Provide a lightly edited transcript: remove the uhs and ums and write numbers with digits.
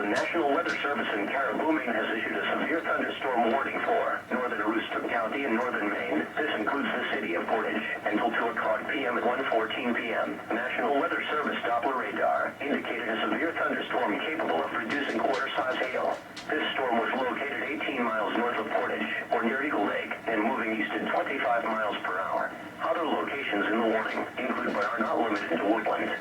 The National Weather Service in CARIBOU, Maine has issued a severe thunderstorm warning for northern AROOSTOOK County and northern Maine. This includes the city of Portage until 2 o'clock p.m. at 1:14 p.m. National Weather Service Doppler radar indicated a severe thunderstorm capable of producing quarter-size hail. This storm was located 18 miles north of Portage, or near Eagle Lake, and moving east at 25 miles per hour. Other locations in the warning include but are not limited to Woodland.